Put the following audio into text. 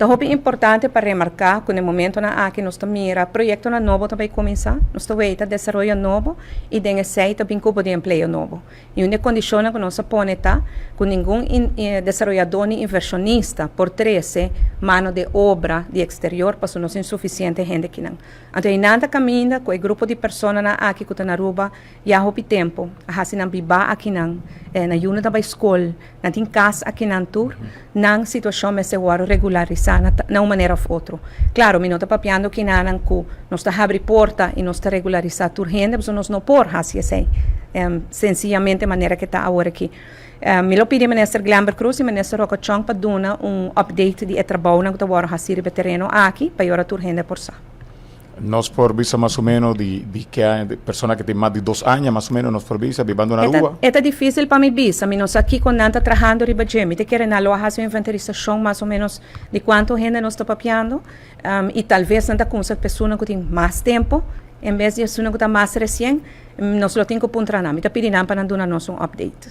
Então, é importante para remarcar que no momento na que nós mira projeto novo também começar, nós veita desenvolvimento novo e tem aceita bem cubo de emprego novo. E uma condição que nós põe tá, que nenhum desenvolvedor nem inversionista por 13 mano de obra de exterior para nós insuficiente gente que não. Então, em nada caminha com o grupo de pessoas na aqui que está na Aruba já houve tempo, a se não biba aqui não, na juna da escola, na tem casa aqui não tur, na situação me se guarda regularizar na uma maneira ou outra. Claro, me não está papiando que não que nós está abre porta e nós está regularizar tur gente, mas nós não por assim assim, sencillamente maneira que está agora aqui. Me lo pedi minister Glamber Cruz e minister Roca Chong para dar update de trabalho que está agora a terreno aqui para agora tur gente por sa. Nós por visa mais ou menos de que há pessoas que têm mais de 2 anos, mais ou menos, nós por visa, vivendo na rua. É difícil para mim visa, nós aqui quando está trabalhando riba gemi, te querem alo a sua inventarização mais ou menos de quanto gente nós está papiando, e talvez não está com essa pessoa que tem mais tempo, em vez de pessoa que está mais recém, nós lo temos que apontar na, me está pedindo para dar nosso update.